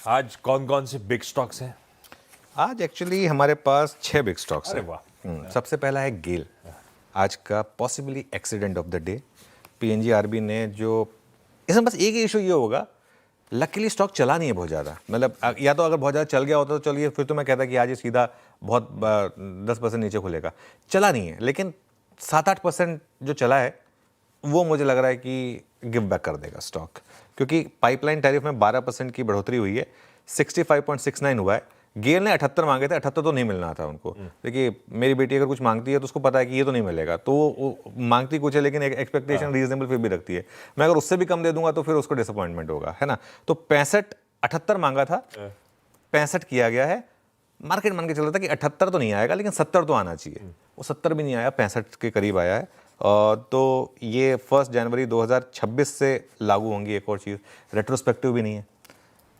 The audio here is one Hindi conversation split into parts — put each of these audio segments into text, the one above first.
आज कौन कौन से बिग स्टॉक्स हैं? आज एक्चुअली हमारे पास 6 बिग स्टॉक्स अरे हैं। वाह। सबसे पहला है गेल, आज का possibly accident of the day. PNGRB ने जो, इसमें बस एक ही इशू ये होगा, लकीली स्टॉक चला नहीं है बहुत ज़्यादा। मतलब या तो अगर बहुत ज़्यादा चल गया होता तो चलिए, फिर तो मैं कहता कि आज ये सीधा बहुत 10% नीचे खुलेगा। चला नहीं है, लेकिन 7-8% जो चला है वो मुझे लग रहा है कि गिव बैक कर देगा स्टॉक, क्योंकि पाइपलाइन टैरिफ में 12% की बढ़ोतरी हुई है, 65.69 हुआ है। गेल ने 78 मांगे थे, 78 तो नहीं मिलना था उनको। देखिए, मेरी बेटी अगर कुछ मांगती है तो उसको पता है कि ये तो नहीं मिलेगा, तो वो मांगती कुछ है लेकिन एक एक्सपेक्टेशन रीजनेबल फिर भी रखती है। मैं अगर उससे भी कम दे दूंगा तो फिर उसको डिसअपॉइंटमेंट होगा, है ना। तो 78 मांगा था, 65 किया गया है। मार्केट मान के चल रहा था कि 78 तो नहीं आएगा, लेकिन 70 तो आना चाहिए। वो 70 भी नहीं आया, 65 के करीब आया है। तो ये 1 जनवरी 2026 से लागू होंगी। एक और चीज़, रेट्रोस्पेक्टिव भी नहीं है।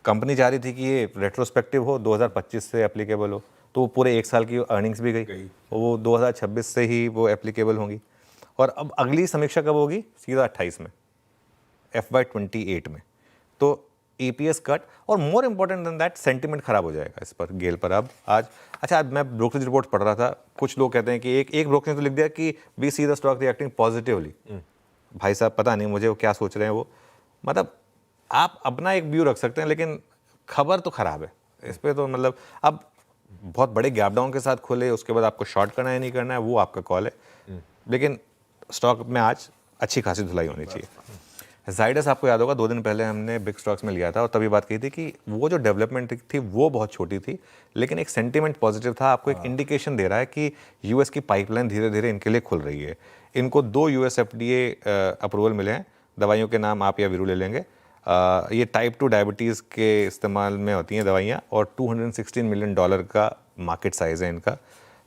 कंपनी चाह रही थी कि ये रेट्रोस्पेक्टिव हो, 2025 से एप्लीकेबल हो, तो वो पूरे 1 साल की अर्निंग्स भी गई। वो 2026 से ही वो एप्लीकेबल होंगी। और अब अगली समीक्षा कब होगी? सीधा 28 में, FY28 में। तो EPS कट, और more important than that, sentiment खराब हो जाएगा इस पर, गेल पर। अब आज अच्छा, आज मैं ब्रोकरेज रिपोर्ट पढ़ रहा था, कुछ लोग कहते हैं कि एक ब्रोकर ने तो लिख दिया कि we see the stock reacting positively. भाई साहब, पता नहीं मुझे वो क्या सोच रहे हैं वो। मतलब आप अपना एक व्यू रख सकते हैं, लेकिन खबर तो खराब है इस पर। तो मतलब अब बहुत बड़े गैप डाउन के साथ खोले, उसके बाद आपको शॉर्ट करना है नहीं करना है वो आपका कॉल है, लेकिन स्टॉक में आज अच्छी खासी धुलाई होनी चाहिए। जाइडस आपको याद होगा, 2 दिन पहले हमने बिग स्टॉक्स में लिया था और तभी बात कही थी कि वो जो डेवलपमेंट थी वो बहुत छोटी थी, लेकिन एक सेंटीमेंट पॉजिटिव था। आपको एक इंडिकेशन दे रहा है कि यूएस की पाइपलाइन धीरे धीरे इनके लिए खुल रही है। इनको 2 US FDA अप्रूवल मिले हैं, दवाइयों के नाम आप या वीरू ले लेंगे। ये टाइप 2 डायबिटीज़ के इस्तेमाल में होती हैं दवाइयाँ, और $216 मिलियन का मार्केट साइज़ है इनका।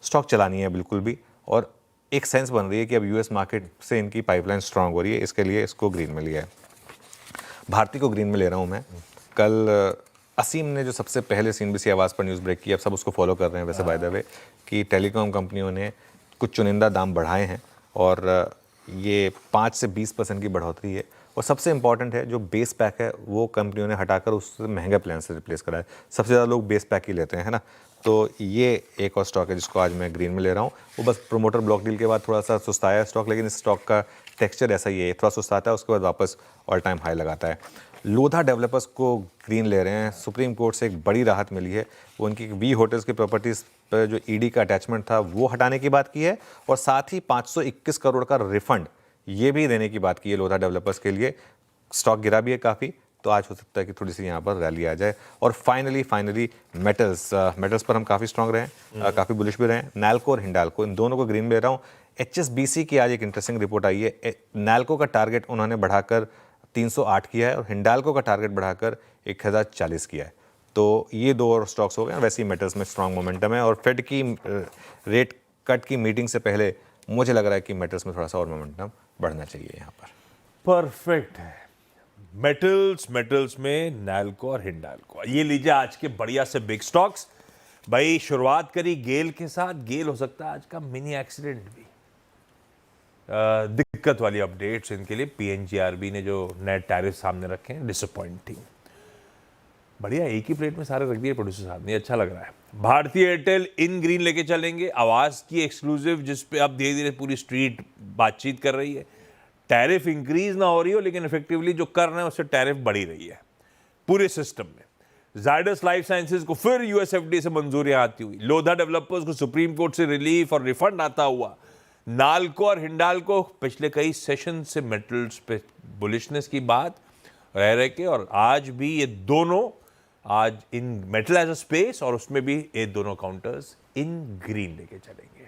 स्टॉक चलानी है बिल्कुल भी, और एक सेंस बन रही है कि अब यूएस मार्केट से इनकी पाइपलाइन स्ट्रांग हो रही है, इसके लिए इसको ग्रीन में लिया है। भारती को ग्रीन में ले रहा हूँ मैं। कल असीम ने जो सबसे पहले CNBC आवाज़ पर न्यूज़ ब्रेक की, अब सब उसको फॉलो कर रहे हैं वैसे बाय द वे, कि टेलीकॉम कंपनियों ने कुछ चुनिंदा दाम बढ़ाए हैं, और ये 5 से 20% की बढ़ोतरी है। और सबसे इंपॉर्टेंट है, जो बेस पैक है वो कंपनियों ने हटाकर उससे महंगे प्लान से रिप्लेस करा है। सबसे ज़्यादा लोग बेस पैक ही लेते हैं, है ना। तो ये एक और स्टॉक है जिसको आज मैं ग्रीन में ले रहा हूँ। वो बस प्रोमोटर ब्लॉक डील के बाद थोड़ा सा सुस्ताया स्टॉक, लेकिन इस स्टॉक का टेक्सचर ऐसा ही है, थोड़ा सुस्ताता है, उसके बाद वापस ऑल टाइम हाई लगाता है। लोधा डेवलपर्स को ग्रीन ले रहे हैं। सुप्रीम कोर्ट से एक बड़ी राहत मिली है। वो उनकी वी होटल्स की प्रॉपर्टीज़ पर जो ED का अटैचमेंट था वो हटाने की बात की है, और साथ ही 521 करोड़ का रिफंड ये भी देने की बात की है लोधा डेवलपर्स के लिए। स्टॉक गिरा भी है काफ़ी, तो आज हो सकता है कि थोड़ी सी यहाँ पर रैली आ जाए। और फाइनली मेटल्स पर हम काफ़ी स्ट्रांग रहे हैं, काफ़ी बुलिश भी रहे हैं। नैल्को और हिंडाल्को, इन दोनों को ग्रीन में ले रहा हूँ। HSBC की आज एक इंटरेस्टिंग रिपोर्ट आई है। नैल्को का टारगेट उन्होंने बढ़ाकर 308 किया है, और हिंडाल्को का टारगेट बढ़ाकर 1040 किया है। तो ये 2 और स्टॉक्स हो गए। वैसे ही मेटल्स में स्ट्रांग मोमेंटम है, और फेड की रेट कट की मीटिंग से पहले मुझे लग रहा है कि मेटल्स में थोड़ा सा और मोमेंटम बढ़ना चाहिए यहाँ पर। परफेक्ट है। मेटल्स में नैल्को और हिंडाल्को, ये लीजिए आज के बढ़िया से बिग स्टॉक्स। भाई शुरुआत करी गेल के साथ। गेल हो सकता है आज का मिनी एक्सीडेंट भी। दिक्कत वाली अपडेट्स इनके लिए। पीएनजीआरबी ने जो नए टैरिफ सामने रखे हैं, डिसअपॉइंटिंग। बढ़िया, एक ही प्लेट में सारे रख दिए प्रोड्यूसर साहब ने, अच्छा लग रहा है। भारतीय एयरटेल इन ग्रीन लेके चलेंगे। आवाज की एक्सक्लूसिव, जिस पे अब धीरे धीरे पूरी स्ट्रीट बातचीत कर रही है। टैरिफ इंक्रीज ना हो रही हो, लेकिन इफेक्टिवली जो कर रहे हैं उससे टैरिफ बढ़ी रही है पूरे सिस्टम में। जायडस लाइफ साइंसेज को फिर US FDA से मंजूरियां आती हुई। लोधा डेवलपर्स को सुप्रीम कोर्ट से रिलीफ और रिफंड आता हुआ। नाल्को और हिंडाल्को पिछले कई सेशन से मेटल्स पे बुलिशनेस की बात रह रहे के, और आज भी ये दोनों आज in metal as a space, और उसमें भी ये दोनों काउंटर्स इन ग्रीन लेके चलेंगे।